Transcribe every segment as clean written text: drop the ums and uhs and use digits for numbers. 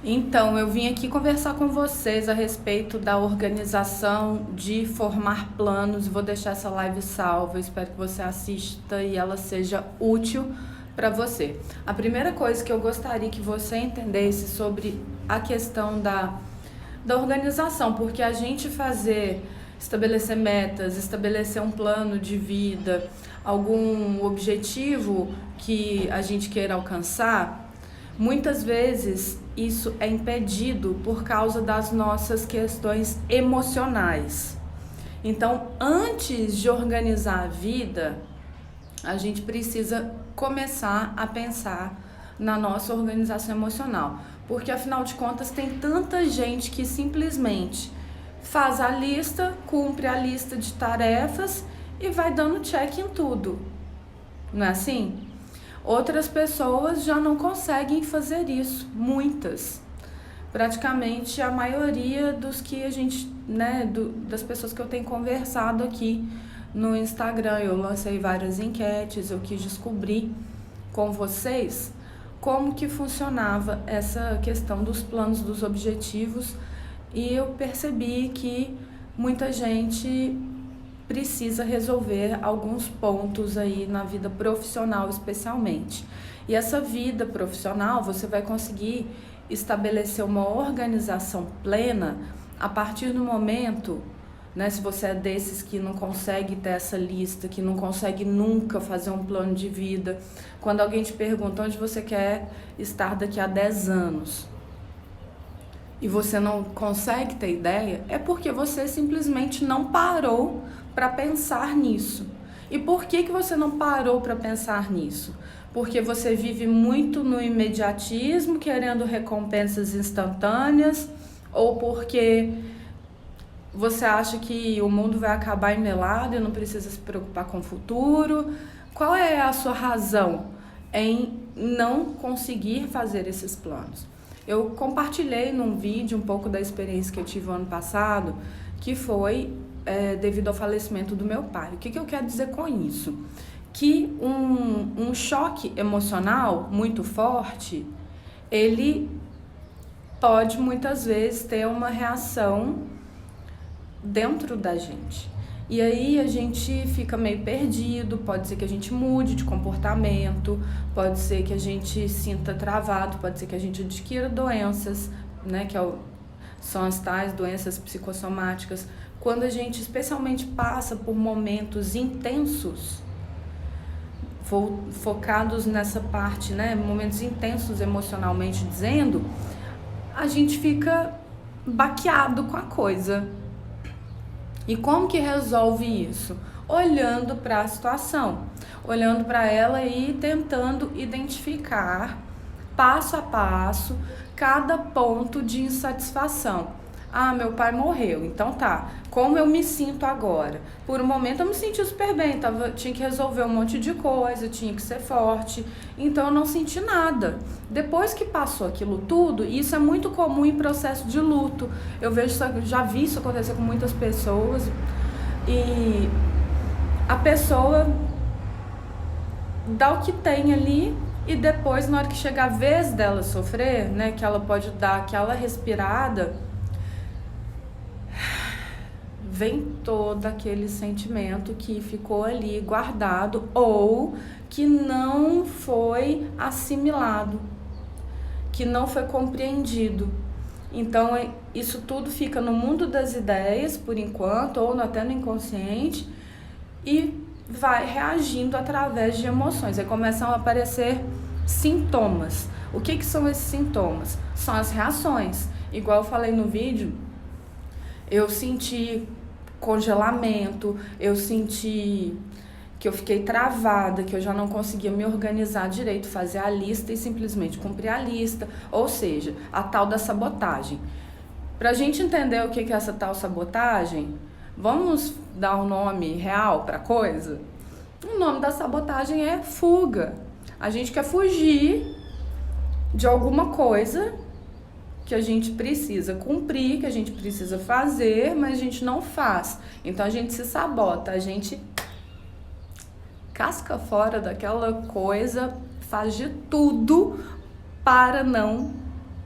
Então, eu vim aqui conversar com vocês a respeito da organização de formar planos. Vou deixar essa live salva, eu espero que você assista e ela seja útil para você. A primeira coisa que eu gostaria que você entendesse sobre a questão da organização, porque a gente estabelecer metas, estabelecer um plano de vida, algum objetivo que a gente queira alcançar, muitas vezes isso é impedido por causa das nossas questões emocionais. Então, antes de organizar a vida, a gente precisa começar a pensar na nossa organização emocional. Porque, afinal de contas, tem tanta gente que simplesmente faz a lista, cumpre a lista de tarefas e vai dando check em tudo. Não é assim? Outras pessoas já não conseguem fazer isso, muitas. Praticamente a maioria dos que a gente, das pessoas que eu tenho conversado aqui no Instagram, eu lancei várias enquetes, eu quis descobrir com vocês como que funcionava essa questão dos planos, dos objetivos, e eu percebi que muita gente precisa resolver alguns pontos aí na vida profissional especialmente. E essa vida profissional você vai conseguir estabelecer uma organização plena a partir do momento, se você é desses que não consegue ter essa lista, que não consegue nunca fazer um plano de vida. Quando alguém te pergunta onde você quer estar daqui a 10 anos e você não consegue ter ideia, é porque você simplesmente não parou para pensar nisso. E por que você não parou para pensar nisso? Porque você vive muito no imediatismo, querendo recompensas instantâneas, ou porque você acha que o mundo vai acabar emelado e não precisa se preocupar com o futuro? Qual é a sua razão em não conseguir fazer esses planos? Eu compartilhei num vídeo um pouco da experiência que eu tive ano passado, que foi devido ao falecimento do meu pai. O que eu quero dizer com isso? Que um choque emocional muito forte, ele pode muitas vezes ter uma reação dentro da gente. E aí a gente fica meio perdido, pode ser que a gente mude de comportamento, pode ser que a gente sinta travado, pode ser que a gente adquira doenças, são as tais doenças psicossomáticas. Quando a gente especialmente passa por momentos intensos, focados nessa parte, momentos intensos emocionalmente dizendo, a gente fica baqueado com a coisa. E como que resolve isso? Olhando para a situação, olhando para ela e tentando identificar passo a passo cada ponto de insatisfação. Ah, meu pai morreu, então tá, como eu me sinto agora? Por um momento eu me senti super bem, tinha que resolver um monte de coisa, tinha que ser forte, então eu não senti nada. Depois que passou aquilo tudo, e isso é muito comum em processo de luto, já vi isso acontecer com muitas pessoas, e a pessoa dá o que tem ali, e depois, na hora que chega a vez dela sofrer, que ela pode dar aquela respirada, vem todo aquele sentimento que ficou ali guardado ou que não foi assimilado, que não foi compreendido. Então, isso tudo fica no mundo das ideias, por enquanto, ou até no inconsciente, e vai reagindo através de emoções. Aí começam a aparecer sintomas. O que são esses sintomas? São as reações. Igual eu falei no vídeo, eu senti congelamento, eu senti que eu fiquei travada, que eu já não conseguia me organizar direito, fazer a lista e simplesmente cumprir a lista, ou seja, a tal da sabotagem. Pra gente entender o que é essa tal sabotagem, vamos dar um nome real pra coisa? O nome da sabotagem é fuga. A gente quer fugir de alguma coisa que a gente precisa cumprir, que a gente precisa fazer, mas a gente não faz. Então a gente se sabota, a gente casca fora daquela coisa, faz de tudo para não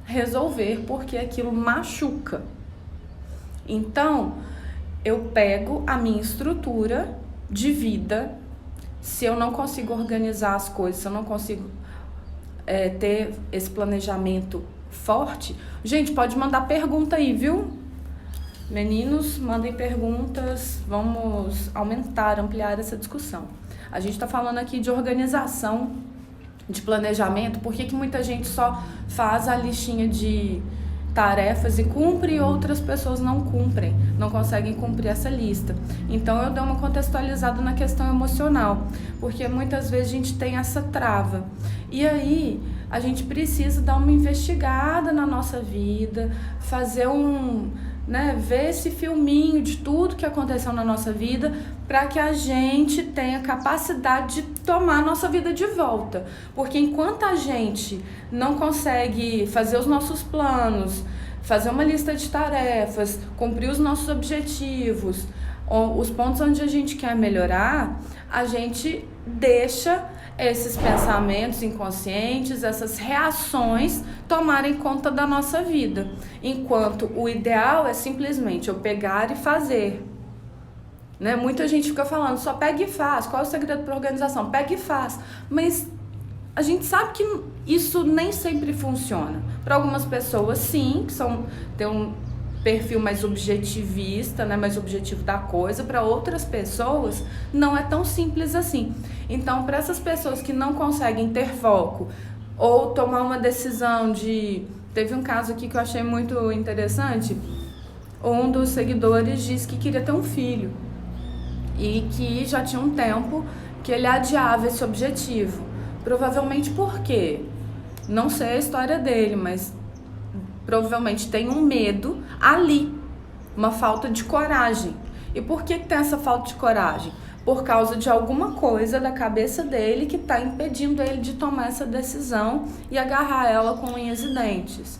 resolver, porque aquilo machuca. Então, eu pego a minha estrutura de vida, se eu não consigo organizar as coisas, se eu não consigo ter esse planejamento forte. Gente, pode mandar pergunta aí, viu? Meninos, mandem perguntas, vamos ampliar essa discussão. A gente está falando aqui de organização, de planejamento. Por que muita gente só faz a listinha de tarefas e cumpre e outras pessoas não cumprem, não conseguem cumprir essa lista? Então eu dou uma contextualizada na questão emocional, porque muitas vezes a gente tem essa trava. E aí a gente precisa dar uma investigada na nossa vida, fazer ver esse filminho de tudo que aconteceu na nossa vida, para que a gente tenha capacidade de tomar a nossa vida de volta. Porque enquanto a gente não consegue fazer os nossos planos, fazer uma lista de tarefas, cumprir os nossos objetivos, os pontos onde a gente quer melhorar, a gente deixa esses pensamentos inconscientes, essas reações tomarem conta da nossa vida. Enquanto o ideal é simplesmente eu pegar e fazer. Né? Muita gente fica falando, só pega e faz. Qual é o segredo para organização? Pega e faz. Mas a gente sabe que isso nem sempre funciona. Para algumas pessoas, sim, que têm um perfil mais objetivista, né, mais objetivo da coisa. Para outras pessoas não é tão simples assim. Então, para essas pessoas que não conseguem ter foco ou tomar uma decisão Teve um caso aqui que eu achei muito interessante. Um dos seguidores disse que queria ter um filho e que já tinha um tempo que ele adiava esse objetivo. Provavelmente por quê? Não sei a história dele, mas provavelmente tem um medo ali, uma falta de coragem. E por que tem essa falta de coragem? Por causa de alguma coisa da cabeça dele que está impedindo ele de tomar essa decisão e agarrar ela com unhas e dentes.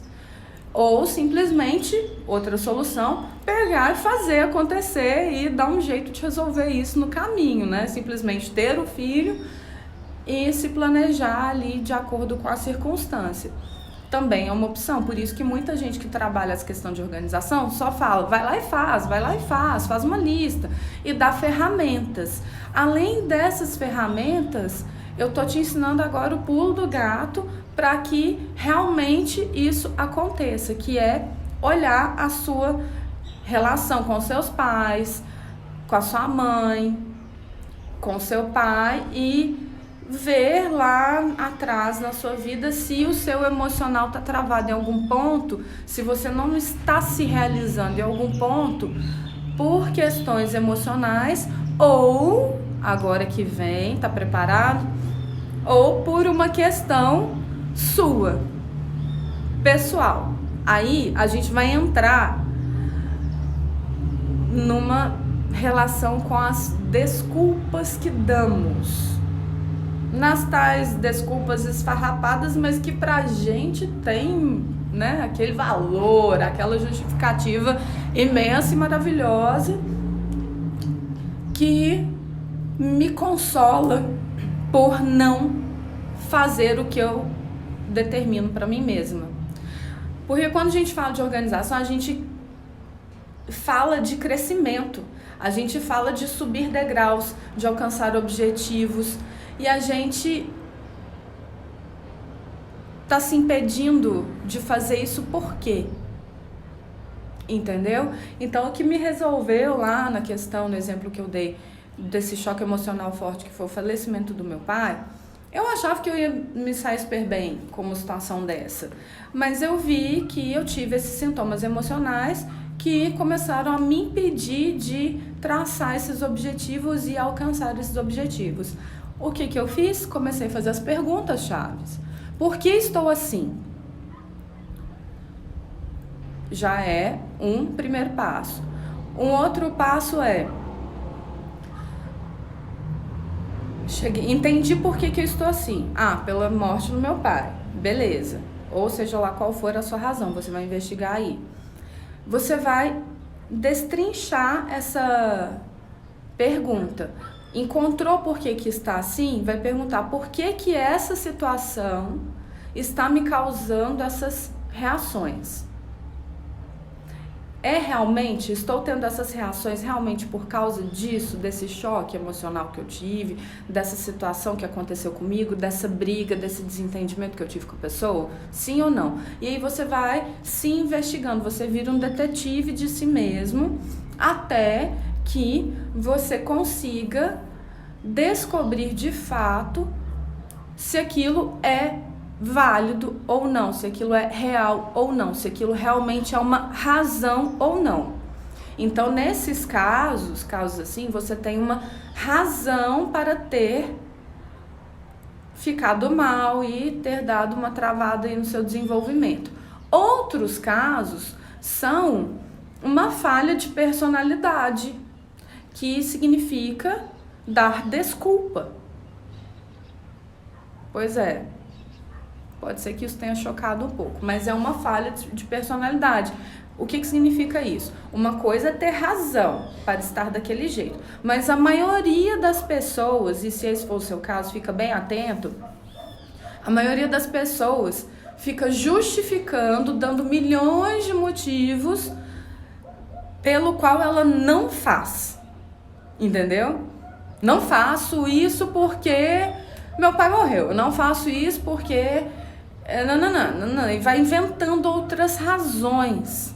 Ou simplesmente, outra solução, pegar e fazer acontecer e dar um jeito de resolver isso no caminho, né? Simplesmente ter o filho e se planejar ali de acordo com a circunstância. Também é uma opção, por isso que muita gente que trabalha essa questão de organização só fala, vai lá e faz uma lista e dá ferramentas. Além dessas ferramentas, eu tô te ensinando agora o pulo do gato para que realmente isso aconteça, que é olhar a sua relação com seus pais, com a sua mãe, com seu pai e ver lá atrás na sua vida se o seu emocional está travado em algum ponto, se você não está se realizando em algum ponto por questões emocionais ou, agora que vem, está preparado? Ou por uma questão sua, pessoal. Aí a gente vai entrar numa relação com as desculpas que damos. Nas tais desculpas esfarrapadas, mas que pra gente tem, né, aquele valor, aquela justificativa imensa e maravilhosa que me consola por não fazer o que eu determino para mim mesma. Porque quando a gente fala de organização, a gente fala de crescimento, a gente fala de subir degraus, de alcançar objetivos. E a gente tá se impedindo de fazer isso por quê? Entendeu? Então, o que me resolveu lá na questão, no exemplo que eu dei, desse choque emocional forte que foi o falecimento do meu pai, eu achava que eu ia me sair super bem com uma situação dessa. Mas eu vi que eu tive esses sintomas emocionais que começaram a me impedir de traçar esses objetivos e alcançar esses objetivos. O que eu fiz? Comecei a fazer as perguntas chaves. Por que estou assim? Já é um primeiro passo. Um outro passo é... entendi por que eu estou assim. Pela morte do meu pai. Beleza. Ou seja lá qual for a sua razão, você vai investigar aí. Você vai destrinchar essa pergunta. Encontrou por que está assim? Vai perguntar por que essa situação está me causando essas reações. Estou tendo essas reações realmente por causa disso, desse choque emocional que eu tive, dessa situação que aconteceu comigo, dessa briga, desse desentendimento que eu tive com a pessoa? Sim ou não? E aí você vai se investigando, você vira um detetive de si mesmo, até que você consiga descobrir de fato se aquilo é válido ou não, se aquilo é real ou não, se aquilo realmente é uma razão ou não. Então, nesses casos assim, você tem uma razão para ter ficado mal e ter dado uma travada aí no seu desenvolvimento. Outros casos são uma falha de personalidade, que significa dar desculpa. Pois é. Pode ser que isso tenha chocado um pouco, mas é uma falha de personalidade. O que significa isso? Uma coisa é ter razão para estar daquele jeito, mas a maioria das pessoas, e se esse for o seu caso, fica bem atento, a maioria das pessoas fica justificando, dando milhões de motivos pelo qual ela não faz, entendeu? Não faço isso porque meu pai morreu, eu não faço isso porque... Não, e vai inventando outras razões,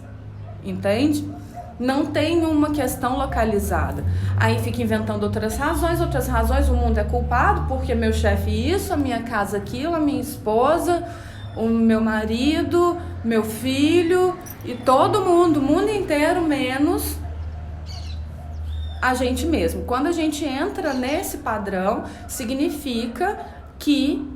entende? Não tem uma questão localizada. Aí fica inventando outras razões, o mundo é culpado porque meu chefe isso, a minha casa aquilo, a minha esposa, o meu marido, meu filho e todo mundo, o mundo inteiro, menos a gente mesmo. Quando a gente entra nesse padrão, significa que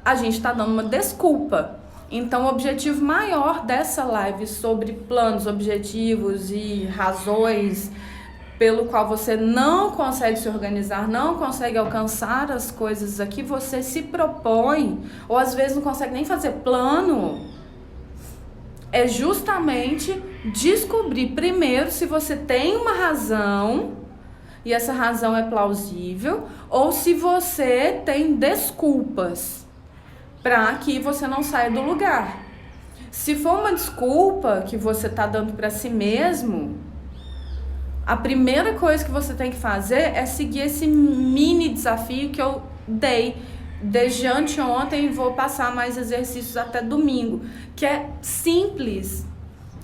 a gente está dando uma desculpa. Então, o objetivo maior dessa live sobre planos, objetivos e razões pelo qual você não consegue se organizar, não consegue alcançar as coisas aqui, você se propõe, ou às vezes não consegue nem fazer plano, é justamente descobrir primeiro se você tem uma razão e essa razão é plausível, ou se você tem desculpas para que você não saia do lugar. Se for uma desculpa que você está dando para si mesmo, a primeira coisa que você tem que fazer é seguir esse mini desafio que eu dei desde anteontem e vou passar mais exercícios até domingo, que é simples.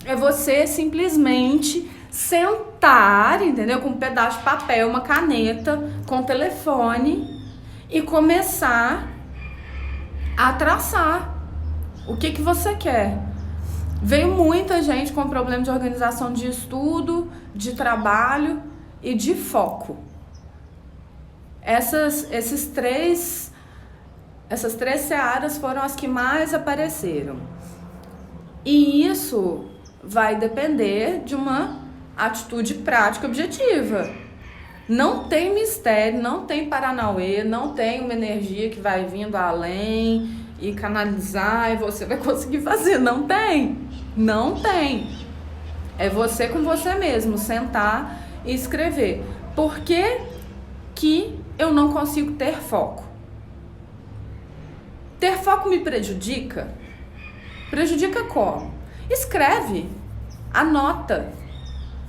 É você simplesmente sentar, entendeu? Com um pedaço de papel, uma caneta, com o telefone e começar a traçar o que você quer. Veio muita gente com problema de organização de estudo, de trabalho e de foco. Essas três searas foram as que mais apareceram. E isso vai depender de uma atitude prática objetiva. Não tem mistério, não tem paranauê, não tem uma energia que vai vindo além e canalizar e você vai conseguir fazer. Não tem. Não tem. É você com você mesmo, sentar e escrever. Por que que eu não consigo ter foco? Ter foco me prejudica? Prejudica como? Escreve, anota,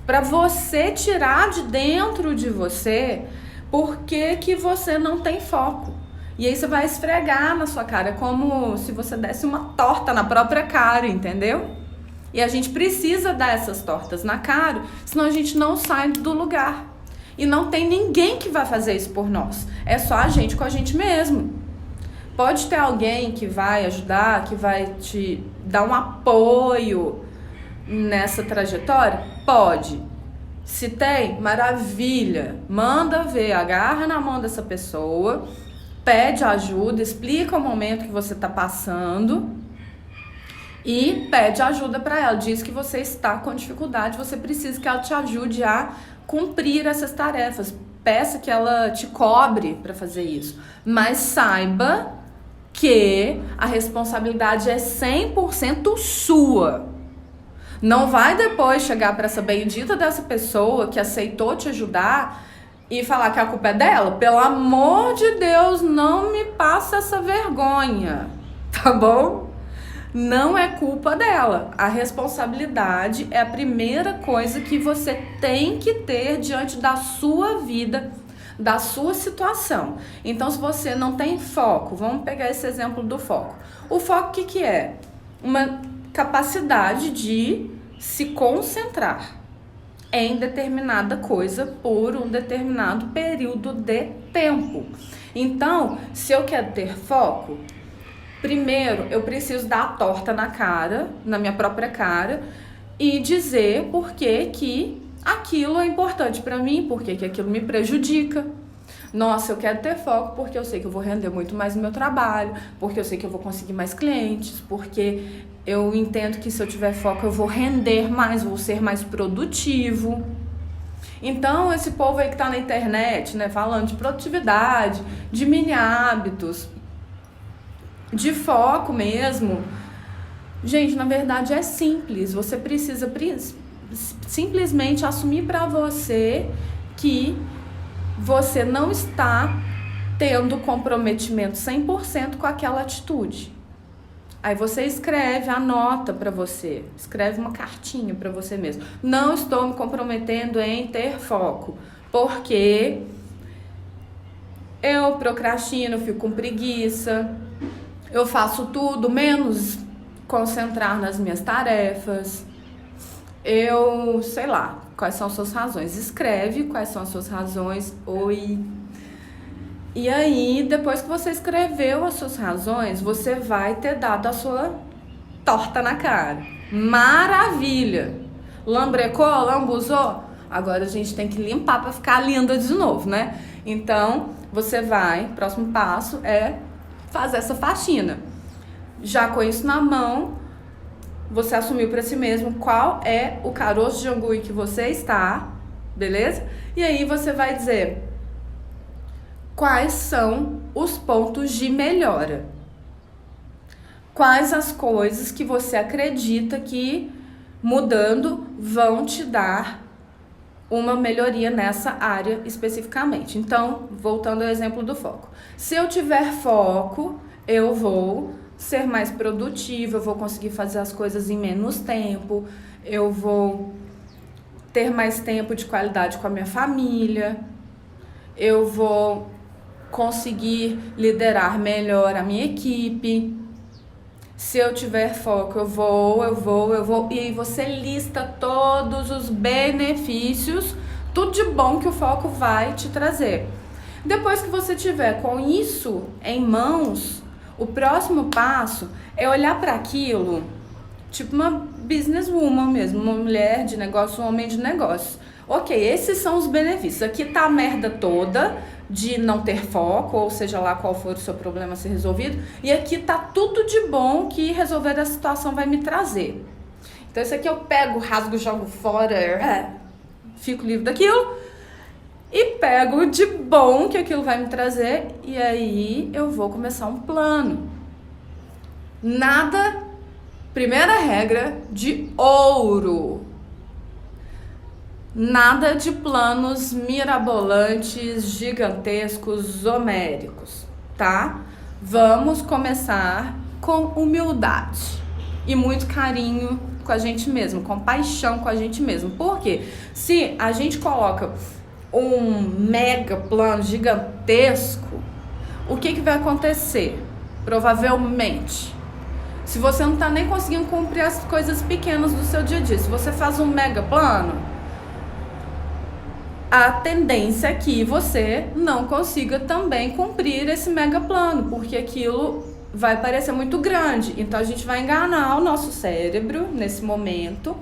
para você tirar de dentro de você por que você não tem foco. E aí você vai esfregar na sua cara, como se você desse uma torta na própria cara, entendeu? E a gente precisa dar essas tortas na cara, senão a gente não sai do lugar. E não tem ninguém que vai fazer isso por nós. É só a gente com a gente mesmo. Pode ter alguém que vai ajudar, que vai te dar um apoio nessa trajetória? Pode. Se tem, maravilha. Manda ver, agarra na mão dessa pessoa, pede ajuda, explica o momento que você está passando e pede ajuda para ela. Diz que você está com dificuldade, você precisa que ela te ajude a cumprir essas tarefas. Peça que ela te cobre para fazer isso. Mas saiba que a responsabilidade é 100% sua. Não vai depois chegar para essa bendita dessa pessoa que aceitou te ajudar e falar que a culpa é dela. Pelo amor de Deus, não me passa essa vergonha, tá bom? não é culpa dela. A responsabilidade é a primeira coisa que você tem que ter diante da sua vida, da sua situação. Então, se você não tem foco, vamos pegar esse exemplo do foco. O foco, o que é? Uma capacidade de se concentrar em determinada coisa por um determinado período de tempo. Então, se eu quero ter foco, primeiro eu preciso dar a torta na cara, na minha própria cara, e dizer por que aquilo é importante para mim, por que aquilo me prejudica. Nossa, eu quero ter foco porque eu sei que eu vou render muito mais no meu trabalho, porque eu sei que eu vou conseguir mais clientes, porque eu entendo que se eu tiver foco eu vou render mais, vou ser mais produtivo. Então, esse povo aí que tá na internet, né, falando de produtividade, de mini hábitos, de foco mesmo, gente, na verdade é simples. Você precisa simplesmente assumir para você que você não está tendo comprometimento 100% com aquela atitude. Aí você escreve, anota para você, escreve uma cartinha para você mesmo. Não estou me comprometendo em ter foco, porque eu procrastino, fico com preguiça, eu faço tudo menos concentrar nas minhas tarefas. Eu, sei lá, quais são as suas razões. Escreve quais são as suas razões. Oi. E aí, depois que você escreveu as suas razões, você vai ter dado a sua torta na cara. Maravilha! Lambrecou, lambuzou? Agora a gente tem que limpar para ficar linda de novo, né? Então, você vai, próximo passo é fazer essa faxina. Já com isso na mão, você assumiu para si mesmo qual é o caroço de angu que você está, beleza? E aí você vai dizer quais são os pontos de melhora. Quais as coisas que você acredita que mudando vão te dar uma melhoria nessa área especificamente. Então, voltando ao exemplo do foco. Se eu tiver foco, eu vou ser mais produtiva, eu vou conseguir fazer as coisas em menos tempo, eu vou ter mais tempo de qualidade com a minha família, eu vou conseguir liderar melhor a minha equipe. Se eu tiver foco, eu vou. E aí você lista todos os benefícios, tudo de bom que o foco vai te trazer. Depois que você tiver com isso em mãos, o próximo passo é olhar para aquilo, tipo uma businesswoman mesmo, uma mulher de negócio, um homem de negócio. Ok, esses são os benefícios. Aqui tá a merda toda de não ter foco, ou seja lá qual for o seu problema a ser resolvido. E aqui tá tudo de bom que resolver a situação vai me trazer. Então isso aqui eu pego, rasgo, jogo fora, fico livre daquilo. E pego de bom que aquilo vai me trazer. E aí eu vou começar um plano. Nada, primeira regra, de ouro. Nada de planos mirabolantes, gigantescos, homéricos, tá? Vamos começar com humildade e muito carinho com a gente mesmo, com paixão com a gente mesmo. Por quê? Se a gente coloca um mega plano gigantesco, o que vai acontecer? Provavelmente, se você não tá nem conseguindo cumprir as coisas pequenas do seu dia a dia, se você faz um mega plano, a tendência é que você não consiga também cumprir esse mega plano, porque aquilo vai parecer muito grande. Então a gente vai enganar o nosso cérebro nesse momento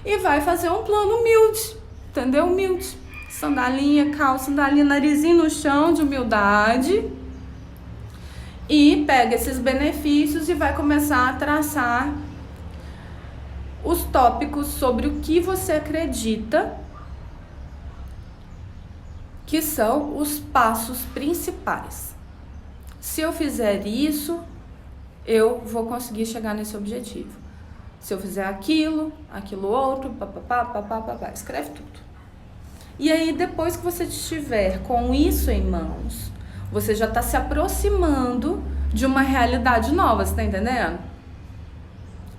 e vai fazer um plano humilde, entendeu? Humilde. Sandalinha, calça, sandalinha, narizinho no chão, de humildade. E pega esses benefícios e vai começar a traçar os tópicos sobre o que você acredita que são os passos principais. Se eu fizer isso, eu vou conseguir chegar nesse objetivo. Se eu fizer aquilo outro, papapá, escreve tudo. E aí, depois que você estiver com isso em mãos, você já está se aproximando de uma realidade nova, você tá entendendo?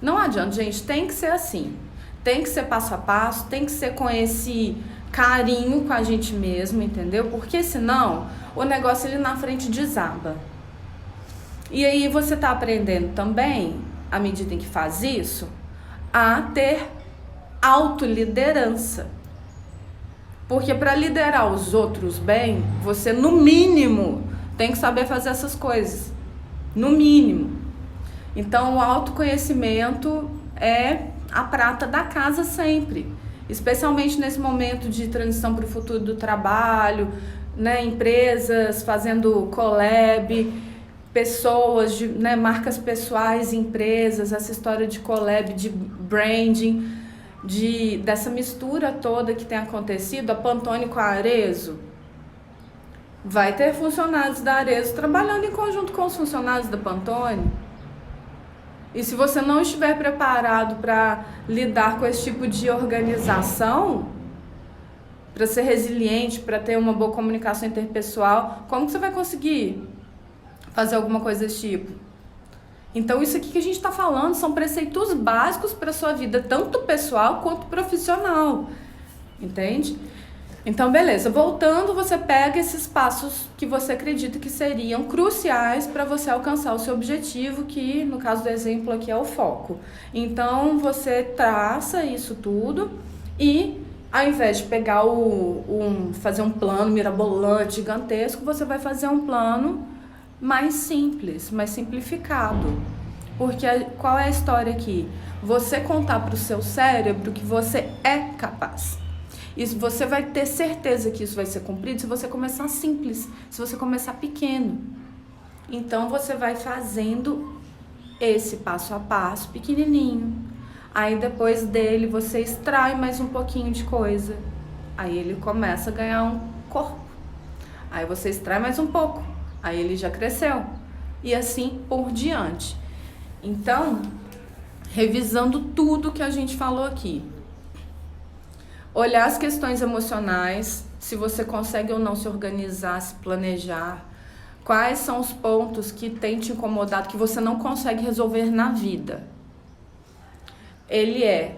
Não adianta, gente, tem que ser assim. Tem que ser passo a passo, tem que ser com esse carinho com a gente mesmo, entendeu? Porque senão o negócio ali na frente desaba. E aí você tá aprendendo também, à medida em que faz isso, a ter autoliderança. Porque para liderar os outros bem, você no mínimo tem que saber fazer essas coisas. No mínimo. Então o autoconhecimento é a prata da casa sempre. Especialmente nesse momento de transição para o futuro do trabalho, né? Empresas fazendo collab, pessoas, né? Marcas pessoais, empresas, essa história de collab, de branding, dessa mistura toda que tem acontecido, a Pantone com a Arezzo. Vai ter funcionários da Arezzo trabalhando em conjunto com os funcionários da Pantone. E se você não estiver preparado para lidar com esse tipo de organização, para ser resiliente, para ter uma boa comunicação interpessoal, como que você vai conseguir fazer alguma coisa desse tipo? Então isso aqui que a gente está falando são preceitos básicos para a sua vida, tanto pessoal quanto profissional, entende? Então beleza, voltando, você pega esses passos que você acredita que seriam cruciais para você alcançar o seu objetivo, que no caso do exemplo aqui é o foco. Então você traça isso tudo e ao invés de pegar fazer um plano mirabolante, gigantesco, você vai fazer um plano mais simples, mais simplificado. Porque qual é a história aqui? Você contar para o seu cérebro que você é capaz. E você vai ter certeza que isso vai ser cumprido se você começar simples, se você começar pequeno. Então você vai fazendo esse passo a passo pequenininho. Aí depois dele você extrai mais um pouquinho de coisa. Aí ele começa a ganhar um corpo. Aí você extrai mais um pouco. Aí ele já cresceu. E assim por diante. Então, revisando tudo que a gente falou aqui. Olhar as questões emocionais, se você consegue ou não se organizar, se planejar. Quais são os pontos que tem te incomodado, que você não consegue resolver na vida? Ele é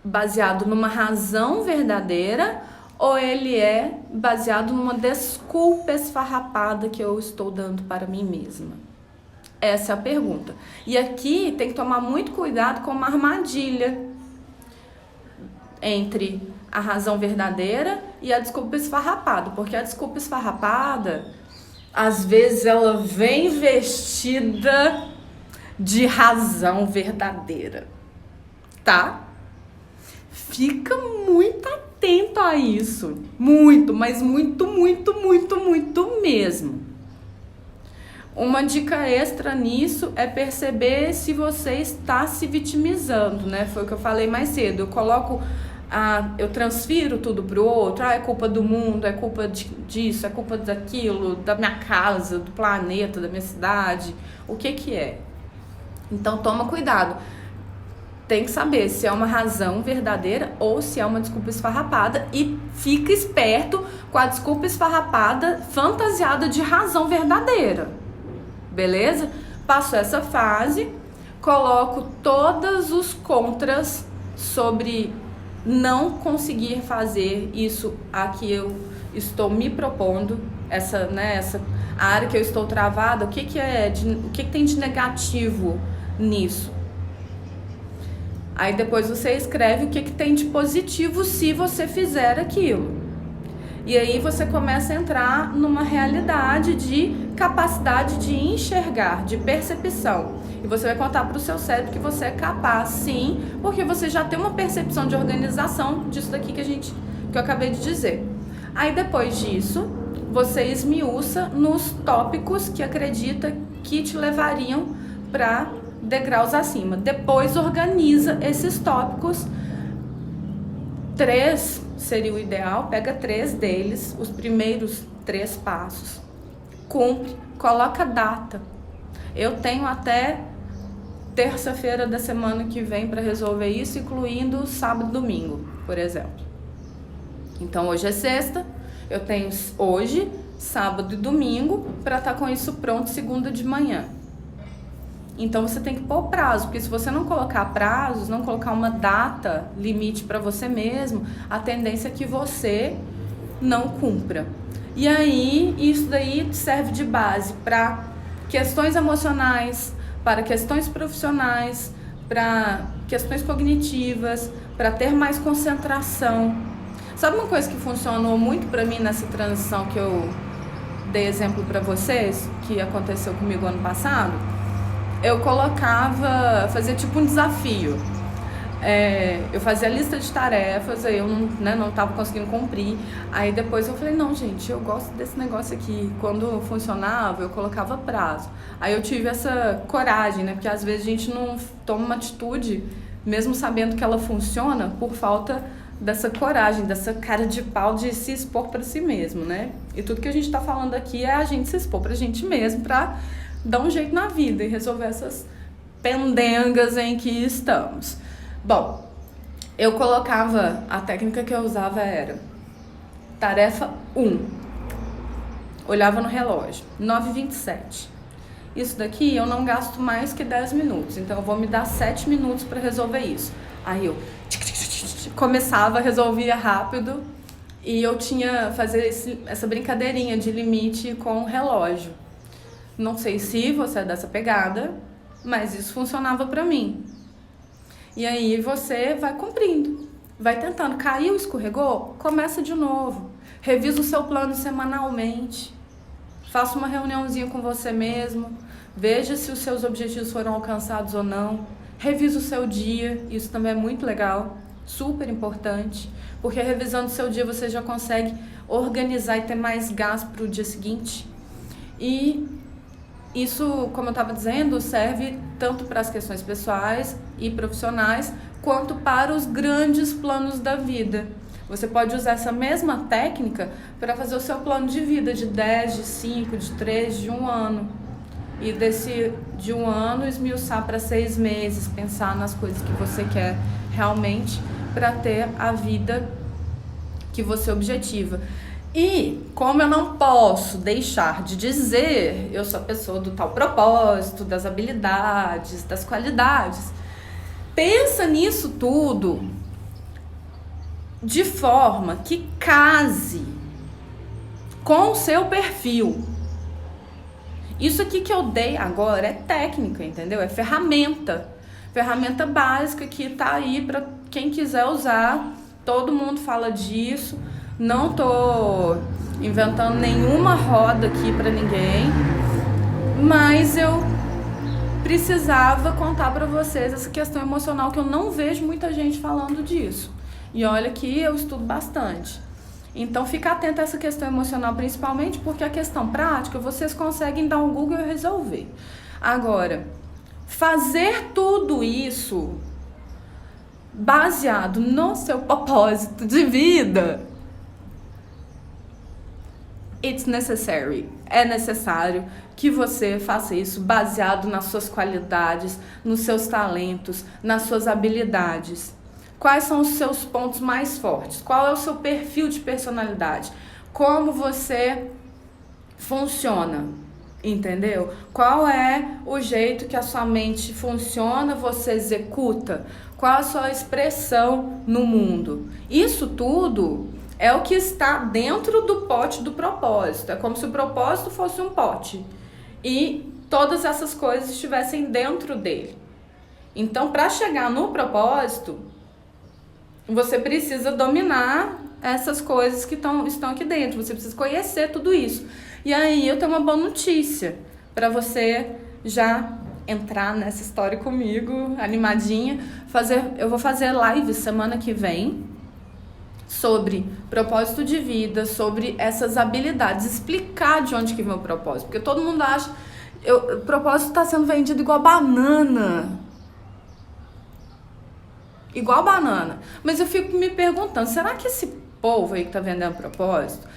baseado numa razão verdadeira ou ele é baseado numa desculpa esfarrapada que eu estou dando para mim mesma? Essa é a pergunta. E aqui tem que tomar muito cuidado com uma armadilha entre a razão verdadeira e a desculpa esfarrapada, porque a desculpa esfarrapada, às vezes ela vem vestida de razão verdadeira, tá? Fica muito atento a isso, muito, mas muito, muito, muito, muito mesmo. Uma dica extra nisso é perceber se você está se vitimizando, né? Foi o que eu falei mais cedo. Eu transfiro tudo pro outro. É culpa do mundo, é culpa disso, é culpa daquilo, da minha casa, do planeta, da minha cidade. O que é? Então toma cuidado. Tem que saber se é uma razão verdadeira ou se é uma desculpa esfarrapada e fica esperto com a desculpa esfarrapada fantasiada de razão verdadeira. Beleza? Passo essa fase, coloco todos os contras sobre não conseguir fazer isso a que eu estou me propondo, essa área que eu estou travada, o que tem de negativo nisso? Aí depois você escreve o que tem de positivo se você fizer aquilo. E aí você começa a entrar numa realidade de capacidade de enxergar, de percepção. E você vai contar para o seu cérebro que você é capaz, sim, porque você já tem uma percepção de organização disso daqui que eu acabei de dizer. Aí depois disso, você esmiuça nos tópicos que acredita que te levariam para degraus acima. Depois organiza esses tópicos. 3 seria o ideal, pega 3 deles, os primeiros 3 passos, cumpre, coloca data. Eu tenho até terça-feira da semana que vem para resolver isso, incluindo sábado e domingo, por exemplo. Então hoje é sexta, eu tenho hoje, sábado e domingo, para estar com isso pronto segunda de manhã. Então você tem que pôr prazo, porque se você não colocar prazos, não colocar uma data limite para você mesmo, a tendência é que você não cumpra. E aí, isso daí serve de base para questões emocionais, para questões profissionais, para questões cognitivas, para ter mais concentração. Sabe uma coisa que funcionou muito para mim nessa transição que eu dei exemplo para vocês, que aconteceu comigo ano passado? Eu fazia tipo um desafio. Eu fazia a lista de tarefas, aí eu não tava conseguindo cumprir. Aí depois eu falei, não, gente, eu gosto desse negócio aqui. Quando funcionava, eu colocava prazo. Aí eu tive essa coragem, né? Porque às vezes a gente não toma uma atitude, mesmo sabendo que ela funciona, por falta dessa coragem, dessa cara de pau de se expor para si mesmo, né? E tudo que a gente tá falando aqui é a gente se expor pra gente mesmo, pra dar um jeito na vida e resolver essas pendengas em que estamos. Bom, eu colocava, a técnica que eu usava era tarefa 1, olhava no relógio, 9h27. Isso daqui eu não gasto mais que 10 minutos, então eu vou me dar 7 minutos para resolver isso. Aí eu começava, resolvia rápido e eu tinha fazer essa brincadeirinha de limite com o relógio. Não sei se você é dessa pegada, mas isso funcionava para mim. E aí você vai cumprindo, vai tentando. Caiu, escorregou, começa de novo. Revisa o seu plano semanalmente. Faça uma reuniãozinha com você mesmo. Veja se os seus objetivos foram alcançados ou não. Revisa o seu dia, isso também é muito legal, super importante. Porque revisando o seu dia você já consegue organizar e ter mais gás para o dia seguinte. E isso, como eu estava dizendo, serve tanto para as questões pessoais e profissionais, quanto para os grandes planos da vida. Você pode usar essa mesma técnica para fazer o seu plano de vida de 10, de 5, de 3, de 1 ano. E de 1 ano esmiuçar para 6 meses, pensar nas coisas que você quer realmente para ter a vida que você objetiva. E como eu não posso deixar de dizer, eu sou a pessoa do tal propósito, das habilidades, das qualidades. Pensa nisso tudo de forma que case com o seu perfil. Isso aqui que eu dei agora é técnica, entendeu? É ferramenta. Ferramenta básica que tá aí para quem quiser usar. Todo mundo fala disso. Não tô inventando nenhuma roda aqui para ninguém, mas eu precisava contar para vocês essa questão emocional que eu não vejo muita gente falando disso. E olha que eu estudo bastante. Então fica atento a essa questão emocional, principalmente porque a questão prática vocês conseguem dar um Google e resolver. Agora, fazer tudo isso baseado no seu propósito de vida, it's necessary. É necessário que você faça isso baseado nas suas qualidades, nos seus talentos, nas suas habilidades. Quais são os seus pontos mais fortes? Qual é o seu perfil de personalidade? Como você funciona? Entendeu? Qual é o jeito que a sua mente funciona, você executa? Qual a sua expressão no mundo? Isso tudo é o que está dentro do pote do propósito. É como se o propósito fosse um pote e todas essas coisas estivessem dentro dele. Então, para chegar no propósito, você precisa dominar essas coisas que estão aqui dentro. Você precisa conhecer tudo isso. E aí eu tenho uma boa notícia para você já entrar nessa história comigo, animadinha. Eu vou fazer live semana que vem sobre propósito de vida, sobre essas habilidades, explicar de onde que vem o propósito. Porque todo mundo acha, o propósito está sendo vendido igual banana. Igual banana. Mas eu fico me perguntando, será que esse povo aí que tá vendendo propósito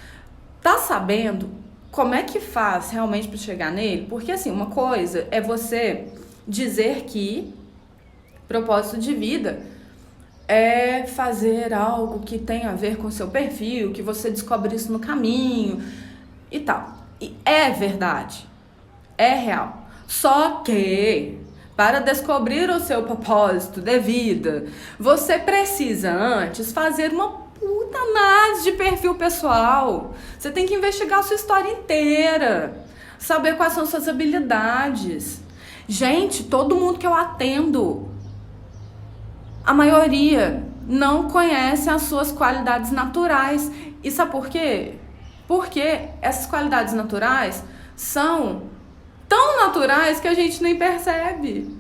tá sabendo como é que faz realmente para chegar nele? Porque assim, uma coisa é você dizer que propósito de vida é fazer algo que tem a ver com o seu perfil, que você descobre isso no caminho e tal. E é verdade. É real. Só que para descobrir o seu propósito de vida, você precisa antes fazer uma puta análise de perfil pessoal. Você tem que investigar a sua história inteira, saber quais são suas habilidades. Gente, todo mundo que eu atendo, a maioria não conhece as suas qualidades naturais. E sabe por quê? Porque essas qualidades naturais são tão naturais que a gente nem percebe.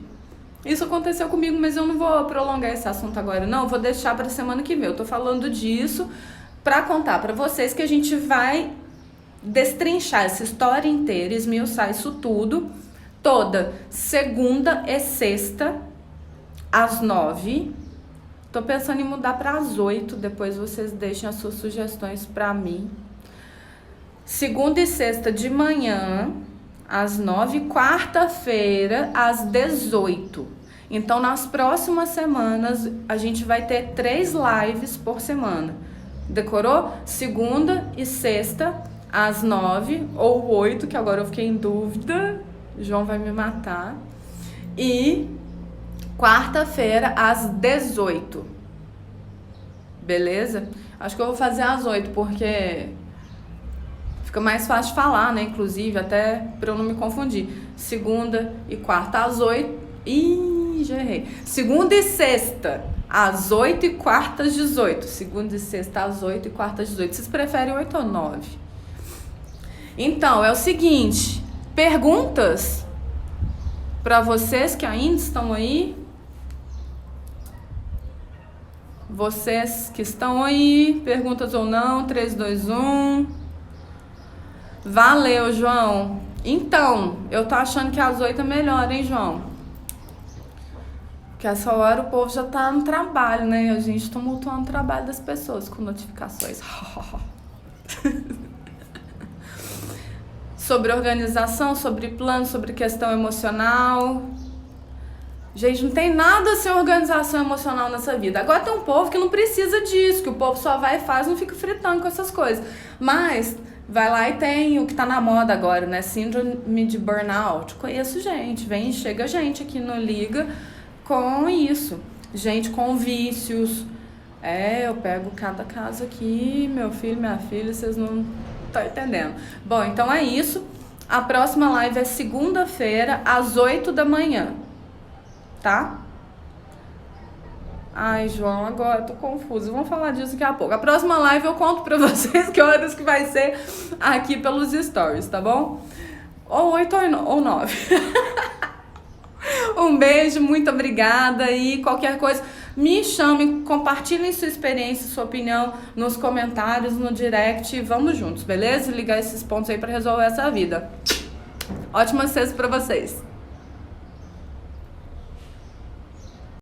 Isso aconteceu comigo, mas eu não vou prolongar esse assunto agora, não. Eu vou deixar para semana que vem. Eu tô falando disso para contar para vocês que a gente vai destrinchar essa história inteira, esmiuçar isso tudo, toda segunda e sexta, às 9. Tô pensando em mudar para as 8, depois vocês deixem as suas sugestões para mim. Segunda e sexta de manhã, às 9, quarta-feira, às 18. Então, nas próximas semanas, a gente vai ter 3 lives por semana. Decorou? Segunda e sexta, às 9 ou 8, que agora eu fiquei em dúvida. João vai me matar. E quarta-feira, às 18. Beleza? Acho que eu vou fazer às 8, porque fica mais fácil de falar, né? Inclusive, até pra eu não me confundir. Segunda e quarta às 8. Ih, já errei. Segunda e sexta às 8 e quarta às 18. Segunda e sexta às 8 e quarta às 18. Vocês preferem 8 ou 9? Então, é o seguinte. Perguntas pra vocês que ainda estão aí. Vocês que estão aí. Perguntas ou não? 3, 2, 1... Valeu, João. Então, eu tô achando que às 8 é melhor, hein, João? Porque essa hora o povo já tá no trabalho, né? E a gente tumultuando o trabalho das pessoas com notificações. Sobre organização, sobre plano, sobre questão emocional. Gente, não tem nada sem organização emocional nessa vida. Agora tem um povo que não precisa disso, que o povo só vai e faz, não fica fritando com essas coisas. Mas vai lá e tem o que tá na moda agora, né? Síndrome de burnout. Conheço gente, chega gente aqui no Liga com isso. Gente com vícios. Eu pego cada caso aqui, meu filho, minha filha, vocês não estão entendendo. Bom, então é isso. A próxima live é segunda-feira, às 8 da manhã. Tá? Ai, João, agora eu tô confusa. Vamos falar disso daqui a pouco. A próxima live eu conto pra vocês que horas que vai ser aqui pelos stories, tá bom? Ou 8 ou 9. Um beijo, muito obrigada. E qualquer coisa, me chamem, compartilhem sua experiência, sua opinião nos comentários, no direct. Vamos juntos, beleza? Ligar esses pontos aí pra resolver essa vida. Ótima sexta pra vocês.